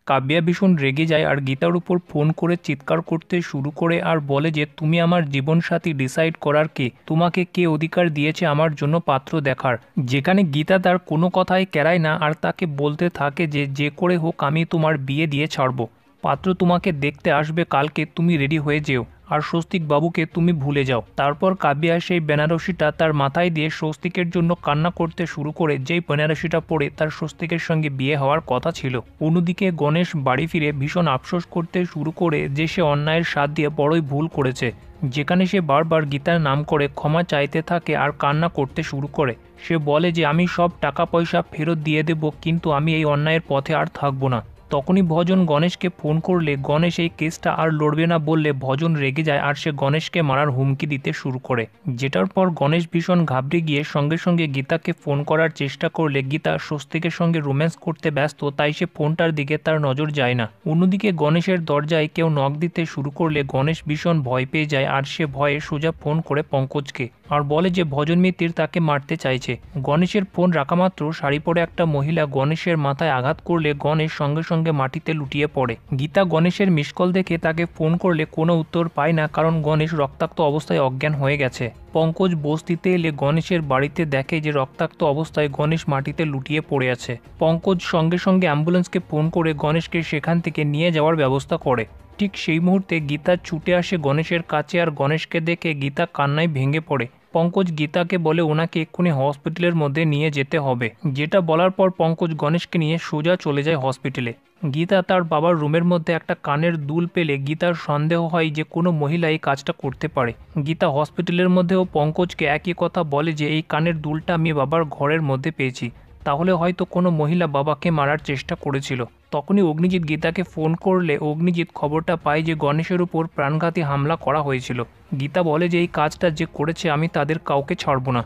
কাব্যা ভীষণ রেগে যায় আর গীতার উপর ফোন করে চিৎকার করতে শুরু করে আর বলে যে তুমি আমার জীবনসাথী ডিসাইড করার কে, তোমাকে কে অধিকার দিয়েছে আমার জন্য পাত্র দেখার। যেখানে গীতা তার কোনো কথাই কেড়ায় না আর তাকে বলতে থাকে যে যে করে হোক আমি তোমার বিয়ে দিয়ে ছাড়বো, পাত্র তোমাকে দেখতে আসবে কালকে, তুমি রেডি হয়ে যেও আর স্বস্তিক বাবুকে তুমি ভুলে যাও। তারপর কাব্যা সেই বেনারসিটা তার মাথায় দিয়ে স্বস্তিকের জন্য কান্না করতে শুরু করে, যেই বেনারসিটা পরে তার স্বস্তিকের সঙ্গে বিয়ে হওয়ার কথা ছিল। অন্যদিকে গণেশ বাড়ি ফিরে ভীষণ আফসোস করতে শুরু করে যে সে অন্যায়ের স্বাদ দিয়ে বড়ই ভুল করেছে। যেখানে সে বারবার গীতার নাম করে ক্ষমা চাইতে থাকে আর কান্না করতে শুরু করে। সে বলে যে আমি সব টাকা পয়সা ফেরত দিয়ে দেব, কিন্তু আমি এই অন্যায়ের পথে আর থাকবো না। তখনই ভজন গণেশকে ফোন করলে গণেশ এই কেসটা আর লড়বে না বললে ভজন রেগে যায় আর সে গণেশকে মারার হুমকি দিতে শুরু করে। যেটার পর গণেশ ভীষণ ঘাবড়ে গিয়ে সঙ্গে সঙ্গে গীতাকে ফোন করার চেষ্টা করলে গীতা স্বস্তিকের সঙ্গে রোম্যান্স করতে ব্যস্ত, তাই সে ফোনটার দিকে তার নজর যায় না। অন্যদিকে গণেশের দরজায় কেউ নক দিতে শুরু করলে গণেশ ভীষণ ভয় পেয়ে যায় আর সে ভয়ে সোজা ফোন করে পঙ্কজকে আর বলে যে ভজন মিত্তির তাকে মারতে চাইছে। গণেশের ফোন রাখা মাত্র শাড়ি পরে একটা মহিলা গণেশের মাথায় আঘাত করলে গণেশ সঙ্গে সঙ্গে মাটিতে লুটিয়ে পড়ে। গীতা গণেশের মিসকল দেখে তাকে ফোন করলে কোনো উত্তর পায় না, কারণ গণেশ রক্তাক্ত অবস্থায় অজ্ঞান হয়ে গেছে। পঙ্কজ বস্তিতে এলে গণেশের বাড়িতে দেখে যে রক্তাক্ত অবস্থায় গণেশ মাটিতে লুটিয়ে পড়ে আছে। পঙ্কজ সঙ্গে সঙ্গে অ্যাম্বুলেন্সকে ফোন করে গণেশকে সেখান থেকে নিয়ে যাওয়ার ব্যবস্থা করে। ঠিক সেই মুহূর্তে গীতা ছুটে আসে গণেশের কাছে আর গণেশকে দেখে গীতা কান্নায় ভেঙে পড়ে। পঙ্কজ গীতাকে বলে ওনাকে এক্ষুনি হসপিটালের মধ্যে নিয়ে যেতে হবে। যেটা বলার পর পঙ্কজ গণেশকে নিয়ে সোজা চলে যায় হসপিটালে। গীতা তার বাবার রুমের মধ্যে একটা কানের দুল পেলে গীতার সন্দেহ হয় যে কোনো মহিলা এই কাজটা করতে পারে। গীতা হসপিটালের মধ্যেও পঙ্কজকে একই কথা বলে যে এই কানের দুলটা আমি বাবার ঘরের মধ্যে পেয়েছি, তাহলে হয়তো কোনো মহিলা বাবাকে মারার চেষ্টা করেছিল। তখনই অগ্নিজিৎ গীতাকে ফোন করলে অগ্নিজিৎ খবরটা পায় যে গণেশের উপর প্রাণঘাতী হামলা করা হয়েছিল। গীতা বলে যে এই কাজটা যে করেছে আমি তাদের কাউকে ছাড়ব না।